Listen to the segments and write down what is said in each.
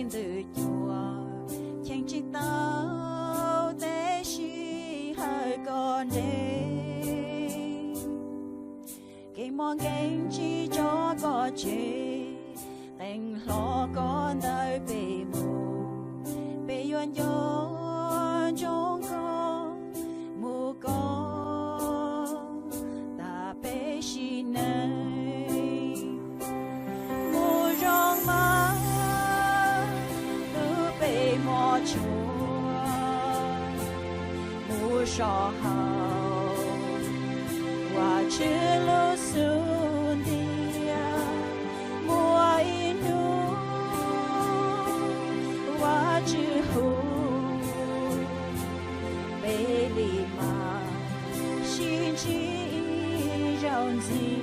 bên từ chùa chẳng chỉ tao để chỉ hai con đê cái mong kênh chỉ cho có chế thành lo con đời bề mù bề yuan yuan trong con mù con ta bề xin này mù rong má nữ bề mò chùa mù sò hào và chữ lô xuân dia mùa inu và chữ hù bê lì mà xin chỉ rộng gì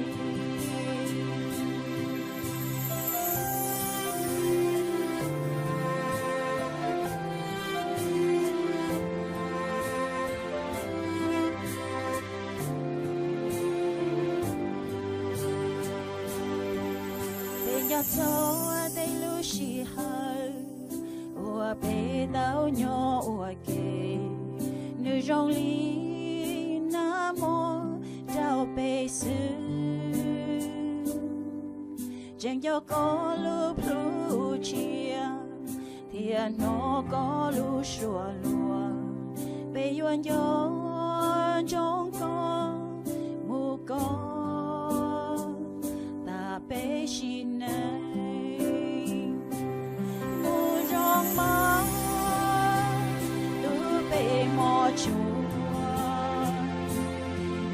cho đây lu xì hơi ua bê đau nhỏ ua kê nữ rong li nam mô trao bê sư chẳng cho có lu plu chia thì nó có lu sủa lùa bê yuan yuan trong con mù con ta bê xin mò chùa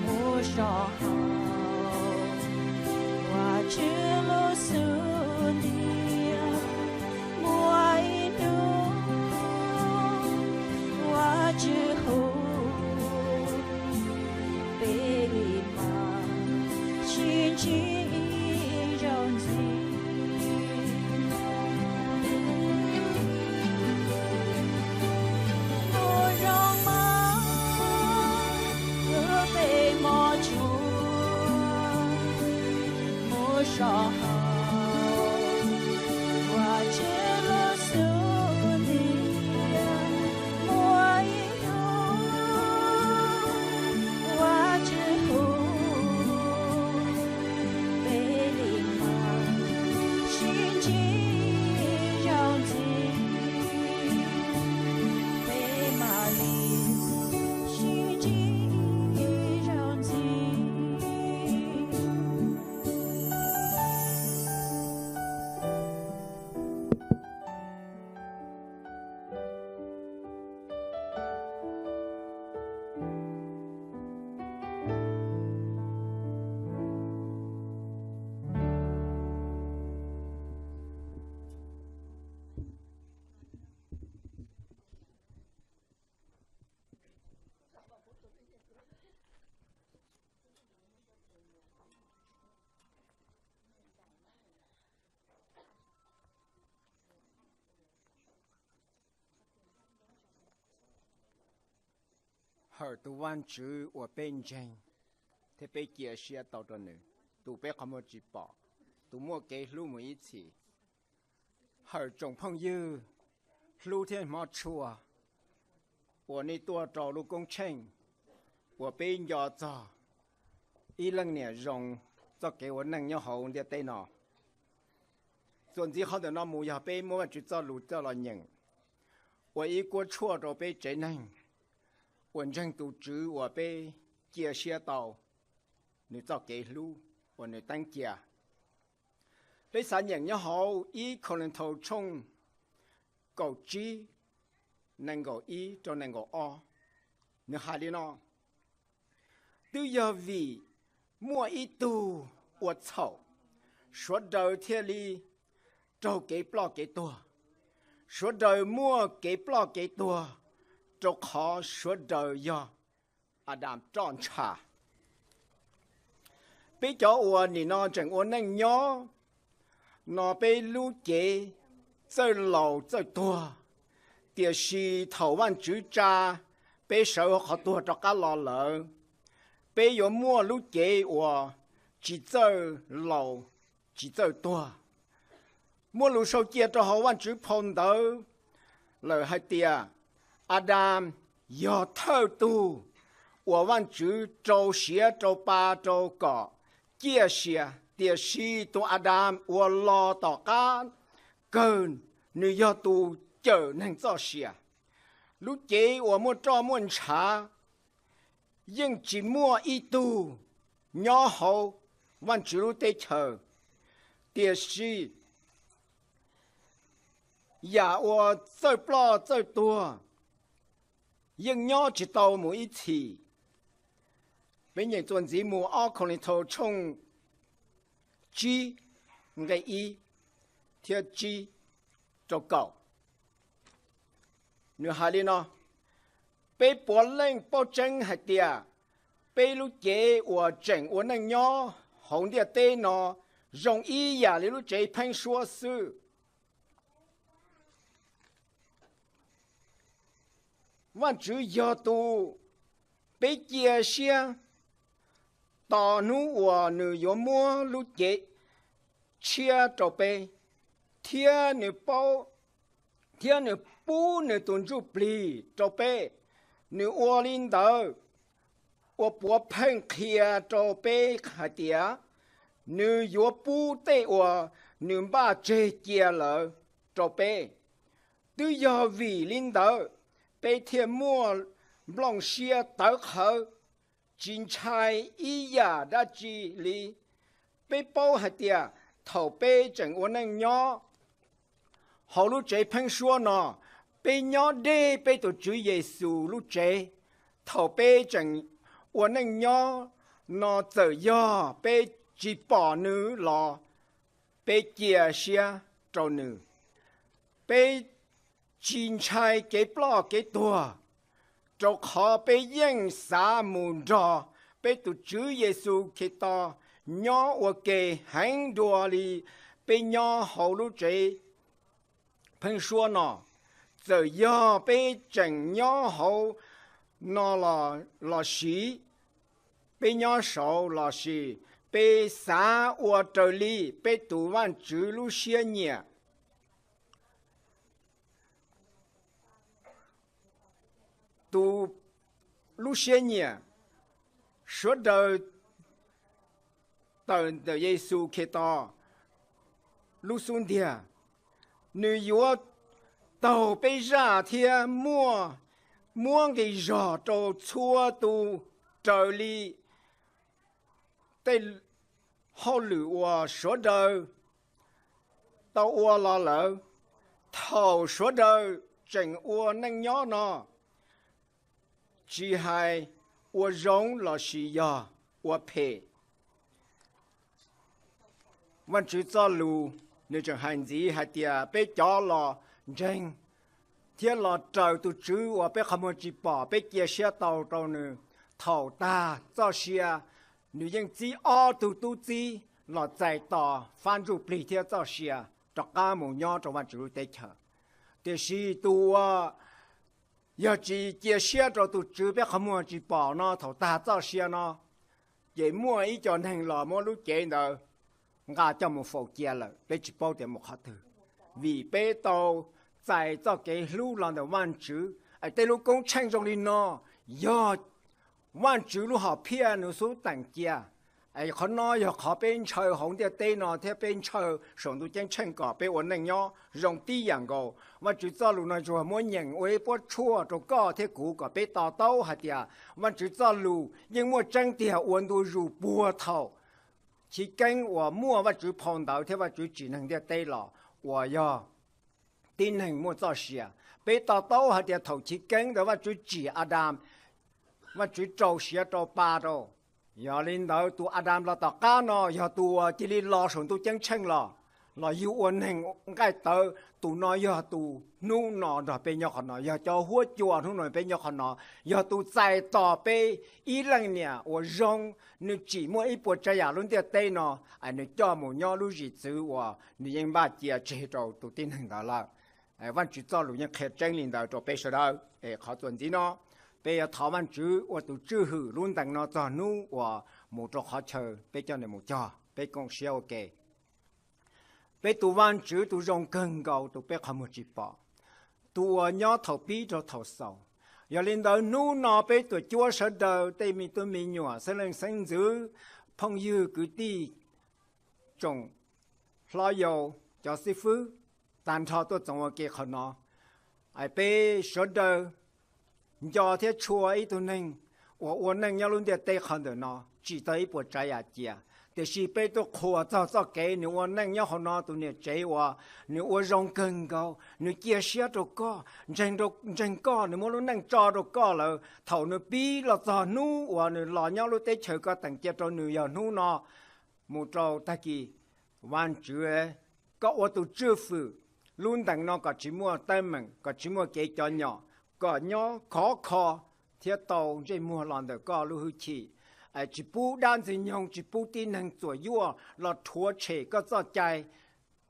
mùa sò hào và chữ lô xuân dia mùa inu và chữ hù bê lì mà xin chỉ rộng gì sò hào và chữ lô xuân dia mùa inu và chữ hù bê lì mà xin chỉ rộng gì bê mà lì xin chỉ rộng gì hở tu văn chữ ở bên trên thế bây giờ sẽ tàu đó nữa tu bé không có chỉ bỏ tu mua cái lu một ít chỉ hở trồng phong dư lu thiên mà chùa ở này tua trâu lu công trình ở bên giờ cho ý lần này rong cho cái ở năng nhau hậu để tay nóส่วนที่เขาเดินน้ำมูยาไปมั่วจุดเจ้าหลุดเจ้าลอยหนึ่งว่าอีกัวชั่วเราไปเจนั่งวันจังตูจื้อว่าไปเกี่ยเชียเตาหรือเจ้าเกลูวันหรือตั้งเกี่ยได้สารอย่างนี้เขาอีคนนึงทชงเก่าจีนั่งเก่าอีจนนั่งเก่าอ้อเนื้อหาดีน้องตู้ยาวีมั่วอีตูอวดเฉาสวดเดาเทียลีเจ้าเก็บปลอกเก็บตัวสวดเดามั่วเก็บปลอกเก็บตัวเจ้าขอสวดเดายาอาดามจอนชาไปเจ้าอวนี่นอจังอวนั่งย้อนอไปลูเก๋เจ้าเหล่าเจ้าตัวเดี๋ยวชีเถาวันจื้อจ้าไปเสาขอตัวจอกกะหล่อเหลอไปอยู่มั่วลูเก๋อวจีเจ้าเหล่าจีเจ้าตัว mua lũ sâu chia cho họ văn chữ phong tớ lời hai tia Adam do thơ tu của văn chữ trâu xía trâu ba trâu cỏ chia xía tia si tu Adam của lo tỏ cá cơn nếu do tu trở nên cho xía lúc chế của mua cho mua trà nhưng chỉ mua ít tu nhỏ hậu văn chữ lúc tê chờ tia si nhà我最不最多，应鸟只到某一起，每年做节目二可能头冲 G 个一，贴 G 就够。女孩里呢，被波冷波蒸还点，被路节我整我那鸟红的对呢，容易呀，你路节喷说事。วันจือยอตูไปเจียเชียต่อนูวัวหนูยมัวลุเจเชียจบไปเทียหนูเป้าเทียหนูปูหนูตุนจูปลีจบไปหนูวัวลินเดอวัวปัวเพ่งเคียจบไปขาเตียหนูยัวปูเตะวัวหนูบ้าเจเจียเลยจบไปตัวยอวีลินเดอ被天末浪些倒口，金菜一呀的几里，被包下的头被整我那鸟，好路这喷说呢，被鸟的被到主耶稣路这，头被整我那鸟，那走呀被几把女了，被介些找女，被。จินชัยเก็บปลอกเก็บตัวจกขอไปยิ่งสามุนรอไปตุจื้อเยซูคิดต่อย่อว่าเกหังดัวลีไปย่อเขาลูกเจเพิ่งชัวหนอจะย่อไปจังย่อเขานอลอสีไปย่อเสาลอสีไปสาอวดเจลีไปตุวันจื้อลูกเชียเนี่ยtu lúc xưa nhỉ số đời tận từ Giêsu khi to lúc xuống địa nữ yếu tàu被ra thiên mua cái giỏ trâu chua tu trời li tây họ lử wa số đời tàu wa lo lỡ thầu số đời chỉnh wa năng nhỏ nó chỉ hay 我容老师呀，我陪。วันจุดจอลูในจังหันจีหัดเดียไปจ่อหล่อจังเที่ยหล่อเจ้าตุจื้อว่าไปขโมยจีป่อไปเกี่ยเชียเต่าตัวหนึ่งเท่าตาเจ้าเชียหนูยังจีอ้อตุจีหล่อใจต่อฟันรูปลีเที่ยเจ้าเชียจักก้าหมูย่อจังวันจุดเตเชแต่ชีตัวอยากจีเกี่ยเชียเจ้าตุจื้อไปขโมยจีป่อเนาะเท่าตาเจ้าเชียเนาะเย่มั่วอีจอนแห่งหล่อมั่วรู้เจนเด้อngã cho một phổ kia là bé chỉ bao tiền một hạt thứ vì bé tàu tại cho cái lũ làm được văn chữ ai tới lúc công tranh trong đi nó do văn chữ lũ họ phe nó số tặng kia ai họ nói giờ họ bên chơi hồng địa tây nó theo bên chơi sống tu chân tranh cỏ bên ổn định nhau rong tíอย่างgầu văn chữ cho lũ nói cho mỗi nhận ôi bớt chua cho có theo cũ có bên tàu tàu hạt địa văn chữ cho lũ nhưng mỗi tranh địa ổn tu rủ bùa thầu chỉ cần 我摸我就碰到，他我就只能的对了，我要进行摸做事啊。被到到下的头起跟的我就指阿达，我就做事做八着，要领导都阿达了到干了，要都这里老上都真成了，了要稳定该到都那要都นู่น那เป็นยอขนา要叫หัวจัวทุกหน่อยเป็นยอขนา要都在ต่อไปอีหลังเนี่ย我容你寂寞一波这样论的对呢哎你叫某鸟路日子我你应把接接着都定很大了哎วันจุด早路ยัง开真领导就被说到哎เขาส่วนที่เนาะไปถามวันจุดว่าตัวจื้อหือรุ่นต่างเนาะตอนนู้ว่าหมู่จอเขาเชิญไปเจ้าในหมู่จอไปกองเชียวเก bé tụ văn chữ tụ rong cần cầu tụ bé không một chỉ bỏ tụ nhỏ thầu bí cho thầu sầu giờ lên đó nu nọ bé tụ chúa sợ đời tây mi tụ mi nhỏ sẽ lên sinh dữ phong dư cứ đi trồng lo dầu cho sư phụ tàn thọ tôi trồng ở kia khó nó ai bé sợ đời giờ thế chùa ấy tụ nên 我能要论的对看的呢，只得不这样讲，但是被都扩早早给你，我能要好拿到你这话，你我让更高，你介绍都高，人高，你莫论能找都高了，头你比了早努，我你老鸟路得求个等接着你要努呢，莫找他去完全，个我都支付，论等那个只莫登门，个只莫给叫鸟，个鸟考。 thiết tàu trên mùa lòn được có lưu chỉ, chỉ bù đan gì nhung chỉ bù tin hàng tuổi vua là thua chế có cho chạy,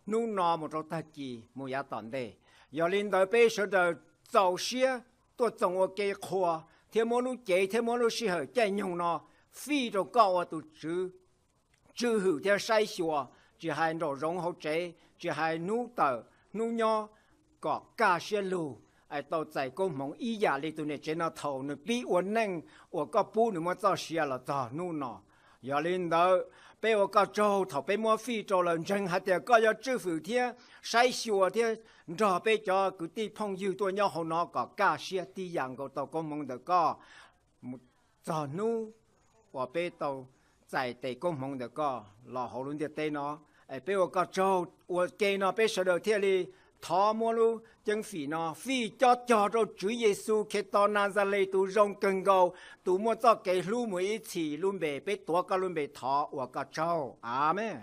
nu nọ một trong ta chỉ một giá tòn đề, giờ lên tới bây giờ đời giàu xe tôi trồng ở cái khoa, thêm một lúc chế thêm một lúc xe chạy nhung nọ, phi rồi cao ở tụ chữ hữu theo sai xua, chỉ hai đồ rong hậu chế, chỉ hai nu tờ nu nho có cả xe lù. ai tàu chạy công mong ý giả lý tụi này trên nó thầu nó bị uốn neng uốn có pu nó mới cho xia là cho nu nọ giờ lên đó bây giờ có trâu thầu bây mua phi trâu là chân hạt tiền có giờ支付thiên sai xua thiên rồi bây giờ cứ đi phong dư tôi nhau họ nó có cả xia đi dạng của tàu công mong được có cho nu và bây tàu chạy để công mong được có là họ luôn được tên nó ai bây giờ có trâu uốn cây nó bây giờ được thiên li thọ mua lu chân phỉ nó phi cho rồi Chúa Giêsu khi to Nazareth tu rong cần cầu tu mua cho cái lu mới chỉ luôn bề biết tua cả luôn bề thọ và cả trâu amen.